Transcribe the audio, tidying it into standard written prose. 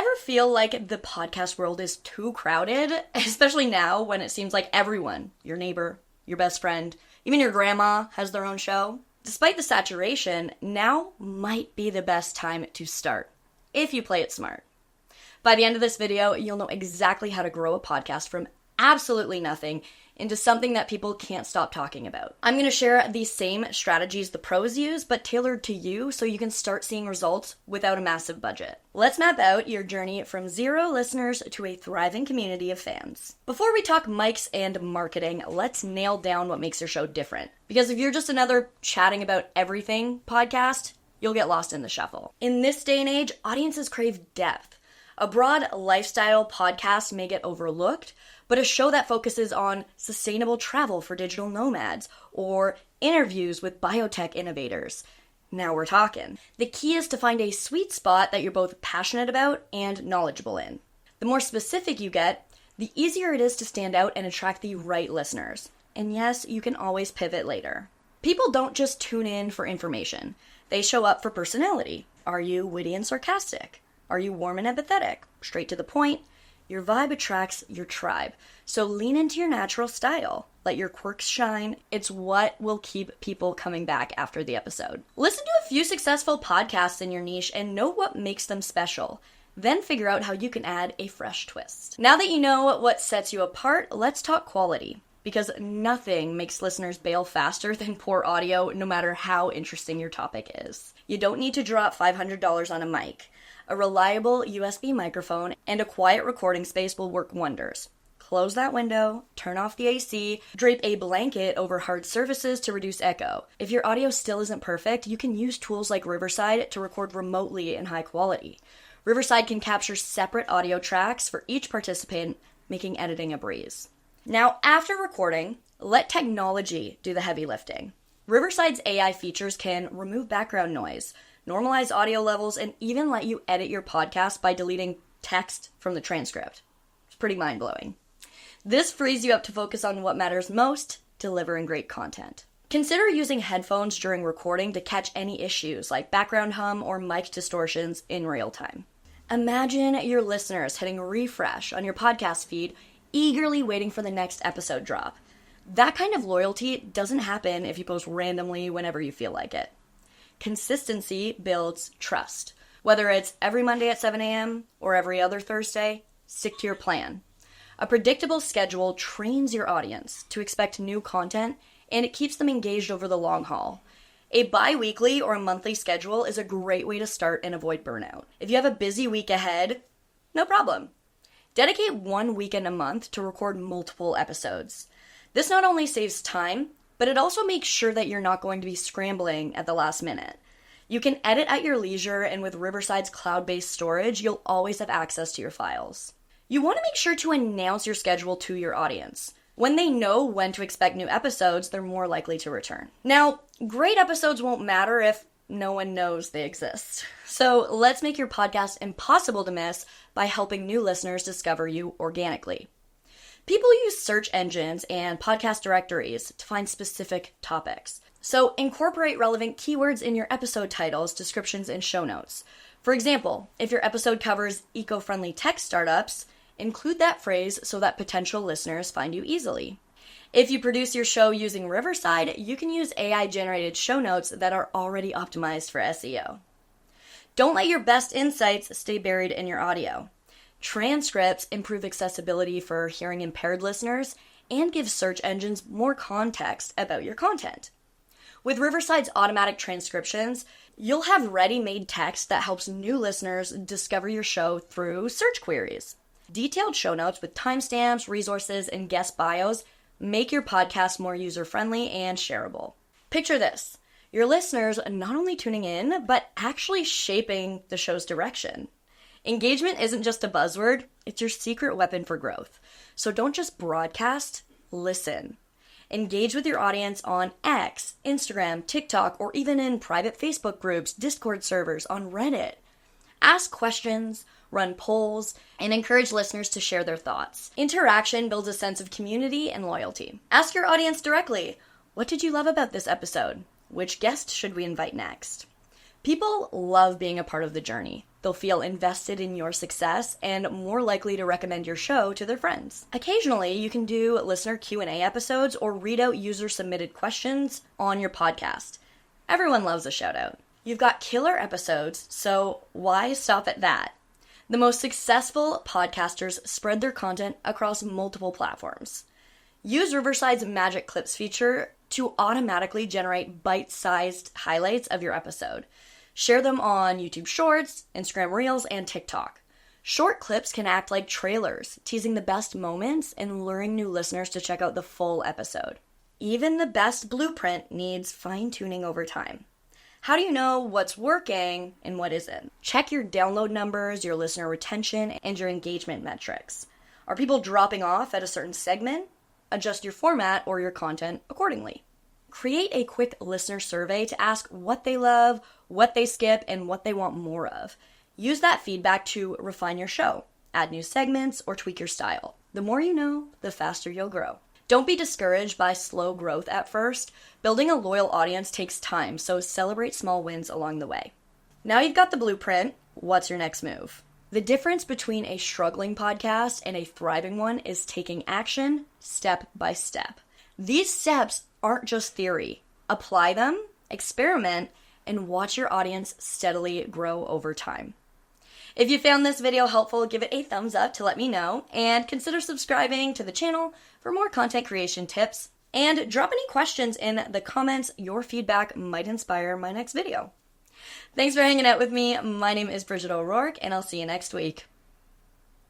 Ever feel like the podcast world is too crowded? Especially now when it seems like everyone, your neighbor, your best friend, even your grandma has their own show? Despite the saturation, now might be the best time to start, if you play it smart. By the end of this video, you'll know exactly how to grow a podcast from absolutely nothing into something that people can't stop talking about. I'm going to share the same strategies the pros use, but tailored to you so you can start seeing results without a massive budget. Let's map out your journey from 0 listeners to a thriving community of fans. Before we talk mics and marketing, let's nail down what makes your show different. Because if you're just another chatting about everything podcast, you'll get lost in the shuffle. In this day and age, audiences crave depth. A broad lifestyle podcast may get overlooked, but a show that focuses on sustainable travel for digital nomads or interviews with biotech innovators, now we're talking. The key is to find a sweet spot that you're both passionate about and knowledgeable in. The more specific you get, the easier it is to stand out and attract the right listeners. And yes, you can always pivot later. People don't just tune in for information. They show up for personality. Are you witty and sarcastic? Are you warm and empathetic? Straight to the point? Your vibe attracts your tribe. So lean into your natural style. Let your quirks shine. It's what will keep people coming back after the episode. Listen to a few successful podcasts in your niche and know what makes them special. Then figure out how you can add a fresh twist. Now that you know what sets you apart, let's talk quality. Because nothing makes listeners bail faster than poor audio, no matter how interesting your topic is. You don't need to drop $500 on a mic. A reliable USB microphone and a quiet recording space will work wonders. Close that window, turn off the AC, drape a blanket over hard surfaces to reduce echo. If your audio still isn't perfect, you can use tools like Riverside to record remotely in high quality. Riverside can capture separate audio tracks for each participant, making editing a breeze. Now, after recording, let technology do the heavy lifting. Riverside's AI features can remove background noise, normalize audio levels, and even let you edit your podcast by deleting text from the transcript. It's pretty mind-blowing. This frees you up to focus on what matters most, delivering great content. Consider using headphones during recording to catch any issues like background hum or mic distortions in real time. Imagine your listeners hitting refresh on your podcast feed, eagerly waiting for the next episode drop. That kind of loyalty doesn't happen if you post randomly whenever you feel like it. Consistency builds trust. Whether it's every Monday at 7 a.m. or every other Thursday, stick to your plan. A predictable schedule trains your audience to expect new content, and it keeps them engaged over the long haul. A bi-weekly or a monthly schedule is a great way to start and avoid burnout. If you have a busy week ahead, no problem. Dedicate 1 weekend a month to record multiple episodes. This not only saves time, but it also makes sure that you're not going to be scrambling at the last minute. You can edit at your leisure, and with Riverside's cloud-based storage, you'll always have access to your files. You want to make sure to announce your schedule to your audience. When they know when to expect new episodes, they're more likely to return. Now, great episodes won't matter if no one knows they exist. So let's make your podcast impossible to miss by helping new listeners discover you organically. People use search engines and podcast directories to find specific topics. So incorporate relevant keywords in your episode titles, descriptions, and show notes. For example, if your episode covers eco-friendly tech startups, include that phrase so that potential listeners find you easily. If you produce your show using Riverside, you can use AI-generated show notes that are already optimized for SEO. Don't let your best insights stay buried in your audio. Transcripts improve accessibility for hearing impaired listeners and give search engines more context about your content. With Riverside's automatic transcriptions, you'll have ready-made text that helps new listeners discover your show through search queries. Detailed show notes with timestamps, resources, and guest bios make your podcast more user-friendly and shareable. Picture this: your listeners not only tuning in, but actually shaping the show's direction. Engagement isn't just a buzzword, it's your secret weapon for growth. So don't just broadcast, listen. Engage with your audience on X, Instagram, TikTok, or even in private Facebook groups, Discord servers, on Reddit. Ask questions, run polls, and encourage listeners to share their thoughts. Interaction builds a sense of community and loyalty. Ask your audience directly, what did you love about this episode? Which guest should we invite next? People love being a part of the journey. They'll feel invested in your success and more likely to recommend your show to their friends. Occasionally, you can do listener Q&A episodes or read out user-submitted questions on your podcast. Everyone loves a shout-out. You've got killer episodes, so why stop at that? The most successful podcasters spread their content across multiple platforms. Use Riverside's Magic Clips feature to automatically generate bite-sized highlights of your episode. Share them on YouTube Shorts, Instagram Reels, and TikTok. Short clips can act like trailers, teasing the best moments and luring new listeners to check out the full episode. Even the best blueprint needs fine-tuning over time. How do you know what's working and what isn't? Check your download numbers, your listener retention, and your engagement metrics. Are people dropping off at a certain segment? Adjust your format or your content accordingly. Create a quick listener survey to ask what they love, what they skip, and what they want more of. Use that feedback to refine your show, add new segments, or tweak your style. The more you know, the faster you'll grow. Don't be discouraged by slow growth at first. Building a loyal audience takes time, so celebrate small wins along the way. Now you've got the blueprint, what's your next move? The difference between a struggling podcast and a thriving one is taking action step by step. These steps aren't just theory. Apply them, experiment, and watch your audience steadily grow over time. If you found this video helpful, give it a thumbs up to let me know, and consider subscribing to the channel for more content creation tips, and drop any questions in the comments. Your feedback might inspire my next video. Thanks for hanging out with me. My name is Bridget O'Rourke, and I'll see you next week.